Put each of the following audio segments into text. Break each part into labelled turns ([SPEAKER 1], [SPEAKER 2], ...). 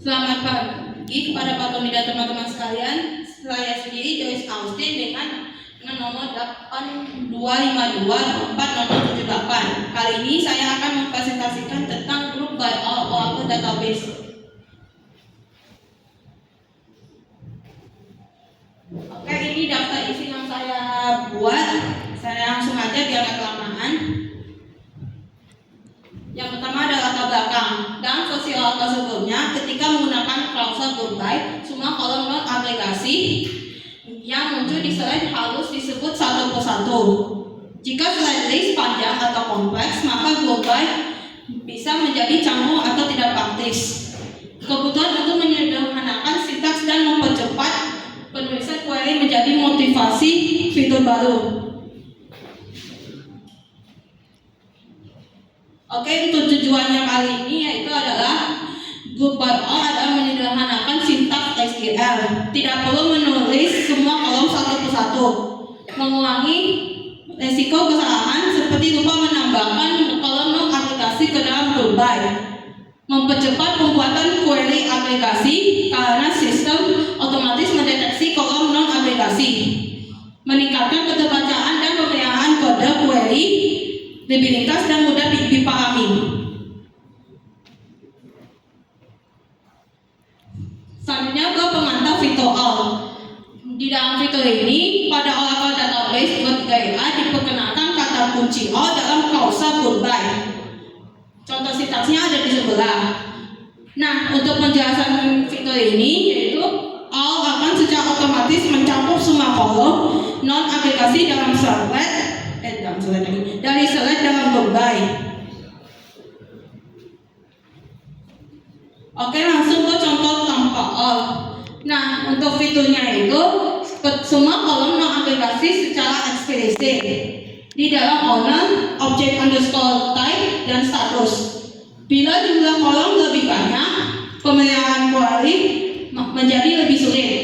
[SPEAKER 1] Selamat pagi kepada Pak Tommy dan teman-teman sekalian. Saya sendiri Joyce Austin dengan nomor 8252-40078. Kali ini saya akan mempresentasikan tentang grup by Oracle Database. Oke, ini daftar isi yang saya buat. Saya langsung aja biar gak kelamaan. Yang pertama adalah latar belakang. Dalam versi Oracle sebelumnya, ketika menggunakan klausel goodbye, semua kolom not agregasi yang muncul di slide harus disebut satu persatu. Jika slide list panjang atau kompleks, maka goodbye bisa menjadi canggung atau tidak praktis. Kebutuhan untuk menyederhanakan sintaks dan mempercepat penulisan query menjadi motivasi fitur baru. Oke, untuk tujuannya kali ini yaitu adalah group by all adalah menyederhanakan sintaks SQL. Tidak perlu menulis semua kolom satu persatu, mengurangi resiko kesalahan seperti lupa menambahkan kolom non agregasi ke dalam group by, mempercepat pembuatan query agregasi karena sistem otomatis mendeteksi kolom non agregasi, meningkatkan keterbacaan dan pemeliharaan kode query lebih ringkas dan mudah dipahami. Selanjutnya ke pemantau fitur all. Di dalam fitur ini, pada Oracle Database 23a diperkenalkan kata kunci all dalam klausel goodbye. Contoh sintaksnya ada di sebelah. Nah, untuk penjelasan fitur ini yaitu all akan secara otomatis mencakup semua kolom non agregasi dalam slide dari slide dalam goodbye. Oke, langsung ke contoh tanpa all. Nah, untuk fiturnya itu semua kolom non agregasi secara eksplisit di dalam owner, object underscore type dan status. Bila jumlah kolom lebih banyak, pemeliharaan query menjadi lebih sulit.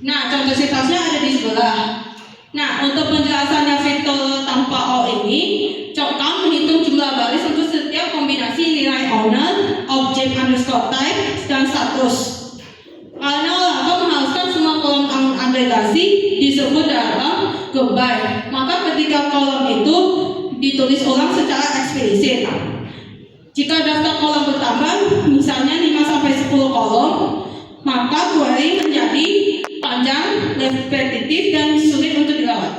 [SPEAKER 1] Nah, contoh sintaksnya ada di sebelah. Nah, untuk penjelasannya fitur tanpa all ini, kamu menghitung jumlah baris untuk setiap kombinasi nilai owner, object underscore type, dan status. Karena Oracle mengharuskan semua kolom agregasi disebut dalam goodbye, maka ketika kolom itu ditulis ulang secara eksplisit. Jika daftar kolom bertambah, misalnya 5-10 kolom, maka query menjadi panjang, repetitif, dan sulit untuk dirawat.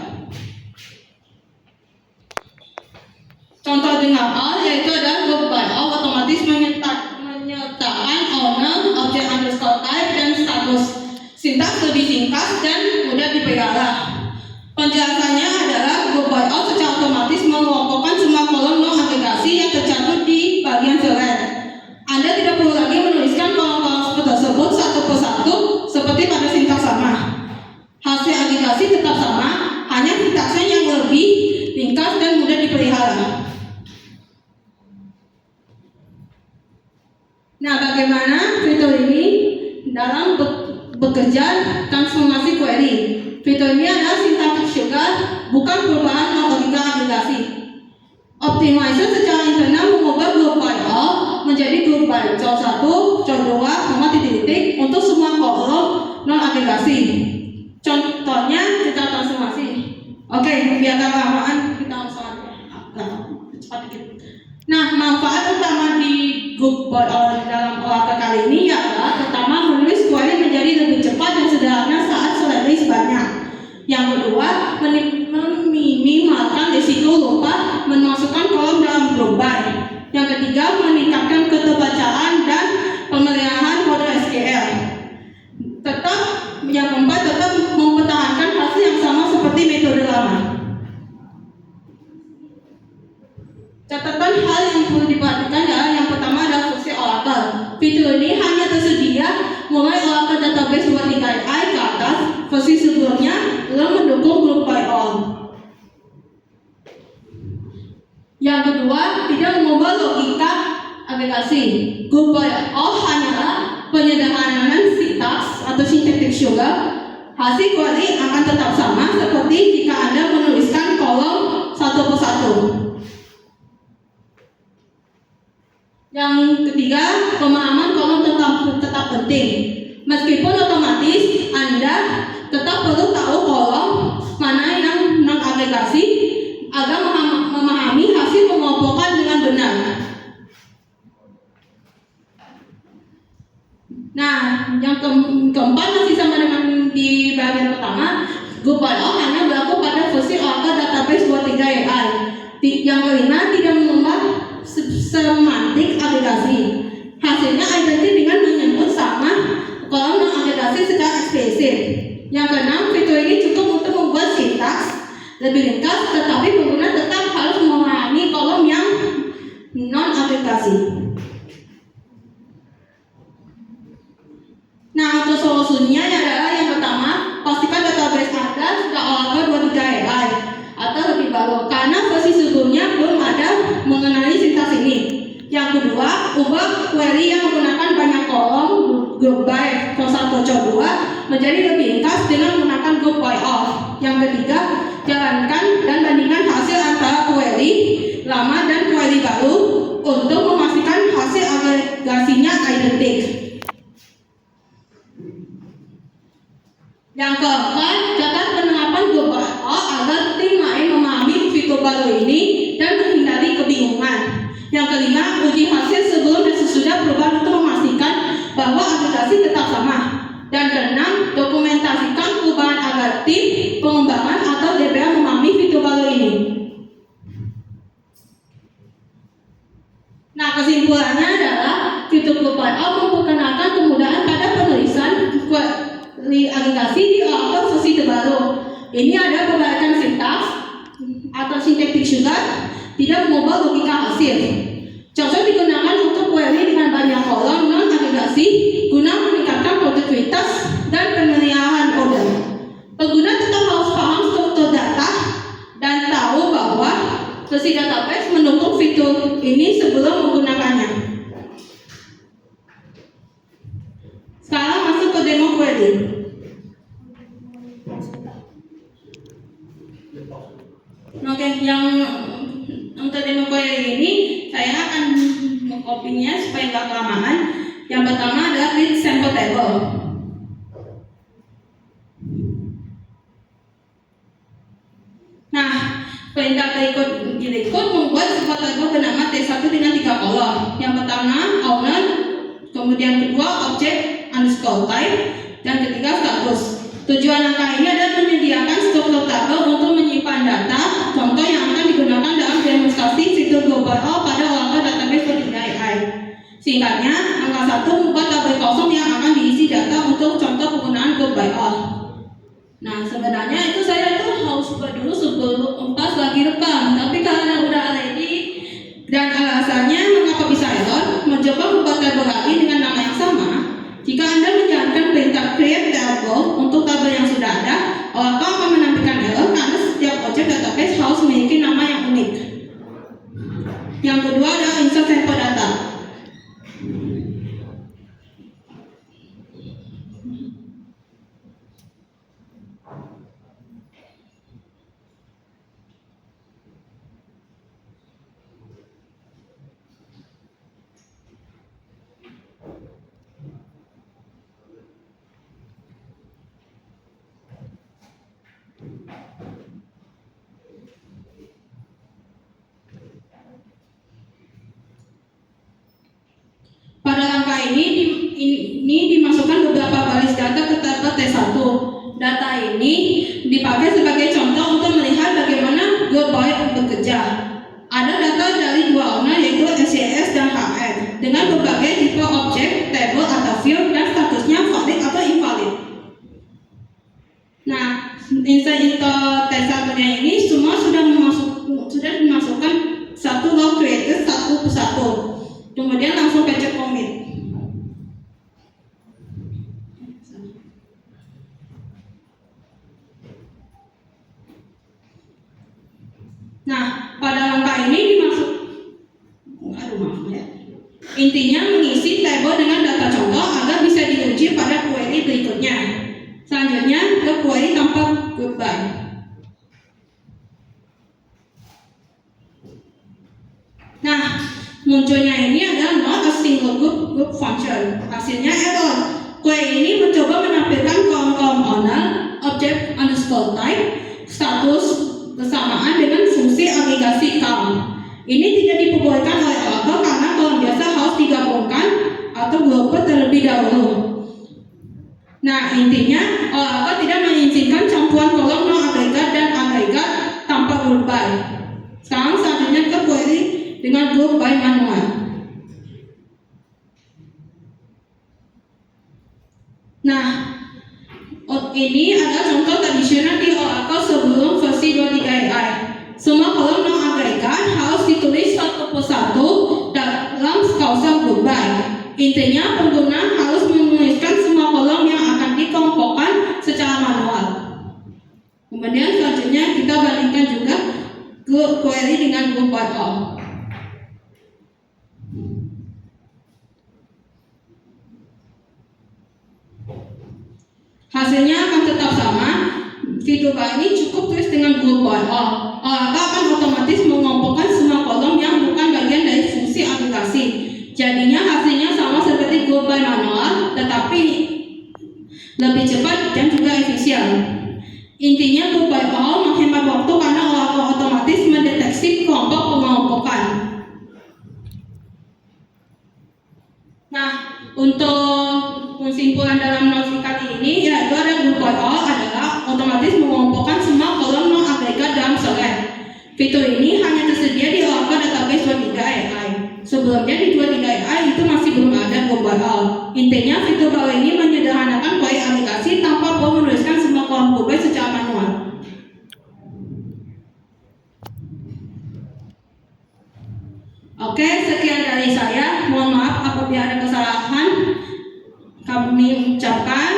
[SPEAKER 1] Contoh dengan all yaitu adalah group by all otomatis menyertakan owner, object underscore type, dan status. Sintaks lebih singkat dan mudah dipelihara. Penjelasannya adalah group by all secara otomatis mengelompokkan semua kolom non agregasi yang tercantum di bagian slide. Anda tidak perlu lagi menuliskan kolom-kolom tersebut satu persatu seperti pada sintaks sama. Hasil agregasi tetap sama, hanya sintaksnya yang lebih ringkas dan mudah dipelihara. Nah, bagaimana fitur ini dalam bekerja transformasi query? Fitur ini adalah sintaktik sugar, bukan perubahan logika agregasi. Optimizer secara internal mengubah group by all menjadi group by co1, co2, titik-titik untuk semua kolom non agregasi. Contohnya kita transformasi. Oke, biar gak kelamaan kita langsung cepat dikit. Nah, manfaat utama di group by all dalam Oracle kali ini adalah pertama, menulis query menjadi lebih cepat dan sederhana saat slide list banyak. Yang kedua, meminimalkan risiko lupa memasukkan kolom dalam group by. Yang ketiga, meningkatkan keterbacaan dan pemeliharaan kode SQL. Yang keempat, tetap mempertahankan hasil yang sama seperti metode lama. Catatan hal yang perlu diperhatikan adalah yang pertama adalah versi Oracle. Fitur ini hanya tersedia mulai Oracle Database 23i ke atas. Versi sebelumnya belum mendukung group by all. Yang kedua, tidak mengubah logika agregasi. Group by all hanyalah penyederhanaan sintaks atau syntactic sugar. Hasil query akan tetap sama seperti jika Anda menuliskan kolom satu persatu. Yang ketiga, pemahaman Meskipun otomatis Anda tetap perlu tahu kolom mana yang non-agregasi agar memahami hasil pengoblokan dengan benar. Nah, yang keempat masih sama dengan di bagian pertama, grup IO hanya berlaku pada versi Oracle Database 23 AI. Yang kelima, tidak mengubah semantik agregasi. Hasilnya identik dengan menyebut sama kolom non-agregasi secara eksplisit. Yang keenam, fitur ini cukup untuk membuat sintaks lebih ringkas, tetapi pengguna tetap harus memahami kolom yang non-agregasi. Nah, untuk solusinya adalah yang pertama, pastikan database Anda sudah Oracle 23 AI atau lebih baru, karena versi sebelumnya belum ada mengenai sintaks ini. Yang kedua, ubah query yang menggunakan banyak kolom group by co2 menjadi lebih ringkas dengan menggunakan group by of. Yang ketiga, jalankan dan bandingkan hasil antara query lama dan query baru untuk memastikan hasil agregasinya identik. Yang keempat, catat penerapan group by of agar tim lain memahami fitur baru ini dan menghindari kebingungan. Yang kelima, uji hasil sebelum dan sesudah perubahan untuk memastikan bahwa agregasi tetap sama. Dan keenam, dokumentasikan perubahan agar tim pengembangan atau DBA memahami fitur baru ini. Nah, kesimpulannya adalah fitur Group by of memperkenalkan kemudahan pada penulisan query agregasi di Oracle versi terbaru. Ini ada perbaikan sintaks atau syntax juga, tidak mengubah logika hasil. Cocok digunakan untuk query dengan banyak kolom non-agregasi guna meningkatkan produktivitas dan penilaian order. Pengguna tetap harus paham struktur data dan tahu bahwa versi database mendukung fitur ini sebelum menggunakannya. Sekarang masuk ke demo query. Oke, yang untuk demo query ini saya akan mengkopinya supaya nggak kelamaan. Yang pertama adalah create sample table. Nah, perintah berikut membuat sebuah table bernama T1 dengan 3 kolom. Yang pertama owner, kemudian kedua object underscore type, dan ketiga status. Tujuan langkah ini adalah menyediakan struktur tabel untuk menyimpan data contoh yang akan digunakan dalam demonstrasi fitur global pada Oracle Database 23 AI. Singkatnya, angka 1 membuat tabel kosong yang akan diisi data untuk contoh penggunaan group by all. Nah, sebenarnya itu saya itu harus buat dulu sebelum pas lagi rekam, tapi karena udah ready dan alasannya mengapa bisa error, mencoba membuat tabel lagi dengan nama yang sama. Jika Anda menjalankan perintah create table untuk tabel yang sudah ada, Oracle akan menampilkan error karena setiap objek database harus memiliki nama yang unik. Yang kedua adalah insert sample data. Pada langkah ini dimasukkan beberapa baris data ke tabel T1. Data ini dipakai sebagai contoh untuk melihat bagaimana group by bekerja. Ada data dari dua owner yaitu SCS dan HR dengan berbagai tipe objek, table atau field dan statusnya valid atau invalid. Nah, insert T1-nya ini semua sudah dimasukkan satu row created satu persatu. Kemudian langsung pencet commit. Nah, pada langkah ini intinya mengisi table dengan data contoh agar bisa diuji pada query berikutnya. Selanjutnya ke query tanpa group by. Nah, munculnya ini adalah not a single group function. Hasilnya error Kue ini mencoba menampilkan kolom-kolom owner, object underscore type, status bersamaan dengan fungsi agregasi count. Ini tidak diperbolehkan oleh Oracle karena kolom biasa harus digabungkan atau global terlebih dahulu. Nah, intinya Oracle tidak mengizinkan campuran kolom non agregat dan agregat tanpa group by. Sekarang selanjutnya ke query dengan group by manual. Nah, ini adalah contoh tradisional di Oracle sebelum versi 23AI. Semua kolom non agregat harus ditulis satu persatu dalam kausal group by. Intinya pengguna harus menuliskan semua kolom yang akan dikelompokkan secara manual. Kemudian selanjutnya kita bandingkan juga query dengan group by all. Hasilnya akan tetap sama. Fitur ini cukup tulis dengan group by all. Oracle akan otomatis mengelompokkan semua kolom yang bukan bagian dari fungsi aplikasi. Jadinya hasilnya sama seperti group by manual, tetapi lebih cepat dan juga efisien. Intinya group by all menghemat waktu karena Oracle otomatis mendeteksi kelompok pengelompokan. Nah, untuk kesimpulan dalam nosi kali ini yaitu ada group by all adalah otomatis mengelompokkan semua kolom non agregat dalam select. Fitur ini hanya tersedia di Oracle Database 23AI. Sebelumnya di 23AI itu masih belum ada group by all. Intinya fitur baru ini menyederhanakan query aplikasi tanpa perlu menuliskan semua kolom group by secara manual. Oke, sekian dari saya. Mohon maaf apabila ada kesalahan. Kami ucapkan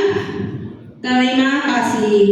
[SPEAKER 1] terima kasih.